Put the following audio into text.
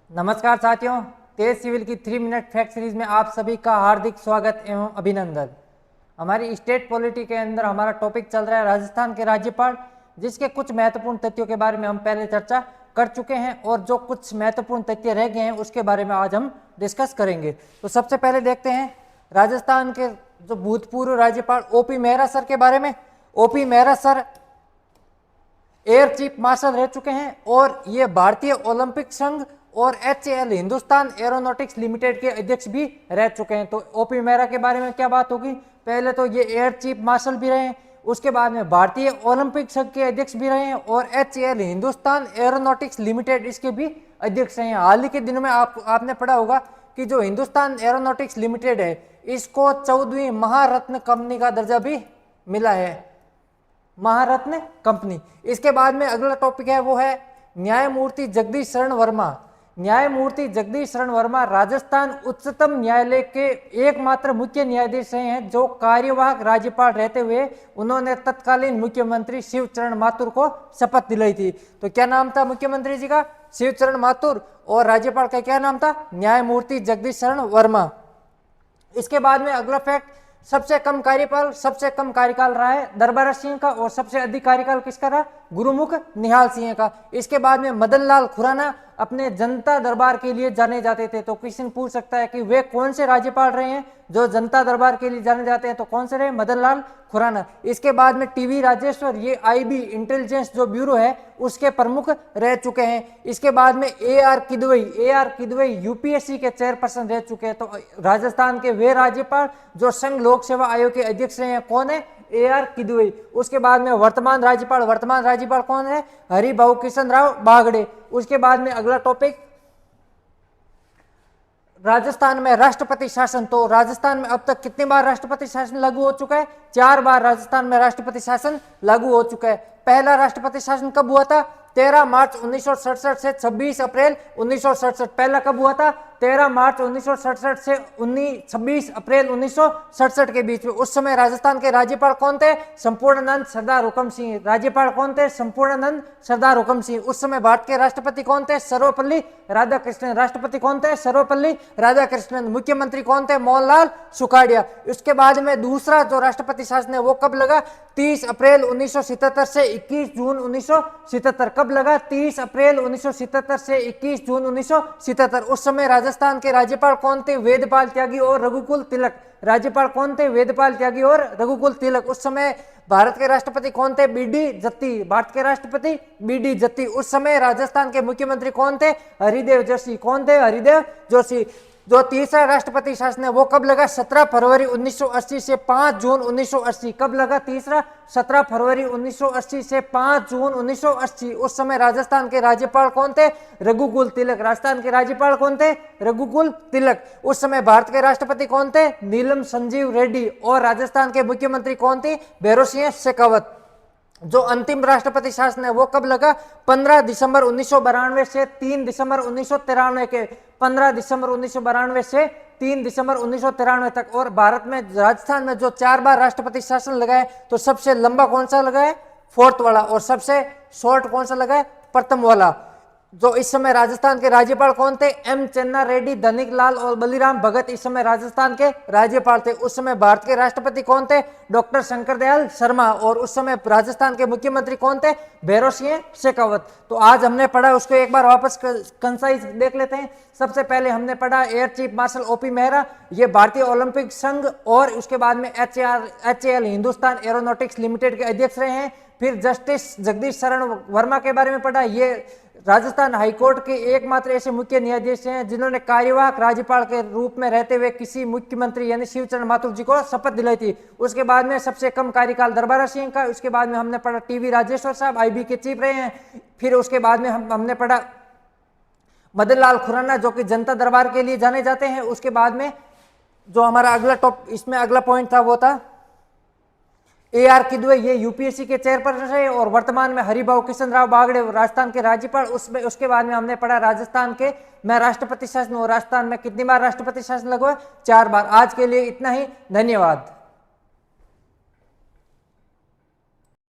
नमस्कार साथियों, तेज सिविल की 3 मिनट फैक्ट सीरीज में आप सभी का हार्दिक स्वागत एवं अभिनंदन। हमारी स्टेट पॉलिटी के अंदर हमारा टॉपिक चल रहा है राजस्थान के राज्यपाल, जिसके कुछ महत्वपूर्ण तथ्यों के बारे में हम पहले चर्चा कर चुके हैं और जो कुछ महत्वपूर्ण तथ्य रह गए हैं उसके बारे में आज हम डिस्कस करेंगे। तो सबसे पहले देखते हैं राजस्थान के जो भूतपूर्व राज्यपाल ओपी मेहरा सर के बारे में। OP Mehra sir air chief marshal रह चुके हैं और ये भारतीय ओलंपिक संघ और HAL हिंदुस्तान एरोनॉटिक्स लिमिटेड के अध्यक्ष भी रह चुके हैं। तो ओपी मेहरा के बारे में क्या बात होगी, पहले तो ये एयर चीफ मार्शल भी रहे हैं, उसके बाद में भारतीय ओलंपिक संघ के अध्यक्ष भी रहे हैं और HAL हिंदुस्तान एरोनॉटिक्स लिमिटेड इसके भी अध्यक्ष हैं। हाल ही के दिनों में आपने पढ़ा होगा कि जो हिंदुस्तान एरोनॉटिक्स लिमिटेड है इसको 14वीं महारत्न कंपनी का दर्जा भी मिला है, महारत्न कंपनी। इसके बाद में अगला टॉपिक है वो है न्यायमूर्ति जगदीश शरण वर्मा। न्यायमूर्ति जगदीश शरण वर्मा राजस्थान उच्चतम न्यायालय के एकमात्र मुख्य न्यायाधीश रहे हैं जो कार्यवाहक राज्यपाल रहते हुए उन्होंने तत्कालीन मुख्यमंत्री शिवचरण माथुर को शपथ दिलाई थी। तो क्या नाम था मुख्यमंत्री जी का? शिवचरण माथुर। और राज्यपाल का क्या नाम था? न्यायमूर्ति जगदीश शरण वर्मा। इसके बाद में अगला फैक्ट, सबसे कम कार्यकाल रहा है दरबारा सिंह का और सबसे अधिक कार्यकाल किसका रहा? गुरुमुख निहाल सिंह का। इसके बाद में मदन लाल खुराना अपने जनता दरबार के लिए जाने जाते थे। तो क्वेश्चन पूछ सकता है कि वे कौन से राज्यपाल रहे हैं जो जनता दरबार के लिए जाने जाते हैं? तो कौन से रहे? मदन लाल खुराना। इसके बाद में टीवी राजेश्वर, ये IB इंटेलिजेंस जो ब्यूरो है उसके प्रमुख रह चुके हैं। इसके बाद में AR किदवई UPSC के चेयरपर्सन रह चुके हैं। तो राजस्थान के वे राज्यपाल जो संघ लोक सेवा आयोग के अध्यक्ष रहे हैं कौन है? AR किदवई। उसके बाद में वर्तमान राज्यपाल कौन है? हरिभाऊ किशन राव बागड़े। उसके बाद में अगला टॉपिक राजस्थान में राष्ट्रपति शासन। तो राजस्थान में अब तक कितनी बार राष्ट्रपति शासन लागू हो चुका है? 4 बार राजस्थान में राष्ट्रपति शासन लागू हो चुका है। पहला राष्ट्रपति शासन कब हुआ था? 13 मार्च 1967 से 26 अप्रैल 1967। पहला कब हुआ था? 13 मार्च 1967 से 26 अप्रैल 1967 के बीच में। उस समय राजस्थान के राज्यपाल कौन थे? संपूर्णानंद सरदार हुकम सिंह। राज्यपाल कौन थे? संपूर्णानंद सरदार हुकम सिंह। उस समय भारत के राष्ट्रपति कौन थे? सर्वपल्ली राधाकृष्णन। राष्ट्रपति कौन थे? सर्वपल्ली राधाकृष्णन। मुख्यमंत्री कौन थे? मोहनलाल सुखाड़िया। उसके बाद में दूसरा जो राष्ट्रपति शासन है वो कब लगा? 30 अप्रैल 1977 से 21 जून 1977। कब लगा? 30 अप्रैल 1977 से 21 जून 1977। उस समय राजस्थान के राज्यपाल कौन थे? वेदपाल त्यागी और रघुकुल तिलक। राज्यपाल कौन थे? वेदपाल त्यागी और रघुकुल तिलक। उस समय भारत के राष्ट्रपति कौन थे? BD जत्ती। भारत के राष्ट्रपति BD जत्ती। उस समय राजस्थान के मुख्यमंत्री कौन थे? हरिदेव जोशी। कौन थे? हरिदेव जोशी। जो तीसरा राष्ट्रपति शासन है वो कब लगा? 17 फरवरी 1980 से 5 जून 1980। कब लगा तीसरा? 17 फरवरी 1980 से 5 जून 1980। उस समय राजस्थान के राज्यपाल कौन थे? रघुकुल तिलक। राजस्थान के राज्यपाल कौन थे? रघुकुल तिलक। उस समय भारत के राष्ट्रपति कौन थे? नीलम संजीव रेड्डी। और राजस्थान के मुख्यमंत्री कौन थे? भैरों सिंह शेखावत। जो अंतिम राष्ट्रपति शासन है वो कब लगा? 15 दिसंबर 1992 से 3 दिसंबर 1993 के 15 दिसंबर 1992 से 3 दिसंबर 1993 तक। और भारत में राजस्थान में जो 4 बार राष्ट्रपति शासन लगा है तो सबसे लंबा कौन सा लगा है? 4th वाला। और सबसे शॉर्ट कौन सा लगा है? प्रथम वाला। जो इस समय राजस्थान के राज्यपाल कौन थे? M चन्ना रेड्डी, धनिक लाल और बलिराम भगत इस समय राजस्थान के राज्यपाल थे। उस समय भारत के राष्ट्रपति कौन थे? डॉक्टर शंकर दयाल शर्मा। और उस समय राजस्थान के मुख्यमंत्री कौन थे? भैरों सिंह शेखावत। तो आज हमने पढ़ा उसको एक बार वापस कंसाइज देख लेते हैं। सबसे पहले हमने पढ़ा air chief marshal OP Mehra, ये भारतीय ओलंपिक संघ और उसके बाद में HAL हिंदुस्तान एरोनॉटिक्स लिमिटेड के अध्यक्ष रहे हैं। फिर जस्टिस जगदीश शरण वर्मा के बारे में पढ़ा, ये राजस्थान हाईकोर्ट के एकमात्र ऐसे मुख्य न्यायाधीश हैं जिन्होंने कार्यवाहक राज्यपाल के रूप में रहते हुए किसी मुख्यमंत्री यानी शिवचरण माथुर जी को शपथ दिलाई थी। उसके बाद में सबसे कम कार्यकाल दरबारा सिंह का। उसके बाद में हमने पढ़ा टीवी राजेश्वर साहब IB के चीफ रहे हैं। फिर उसके बाद में हमने पढ़ा मदन लाल खुराना जो कि जनता दरबार के लिए जाने जाते हैं। उसके बाद में जो हमारा अगला पॉइंट था वो था AR किदवई, ये UPSC के चेयरपर्सन रहे और वर्तमान में हरिभाऊ किशन राव बागड़े राजस्थान के राज्यपाल। उसके बाद में हमने पढ़ा राजस्थान के मैं राष्ट्रपति शासन और राजस्थान में कितनी बार राष्ट्रपति शासन लगा? 4 बार। आज के लिए इतना ही, धन्यवाद।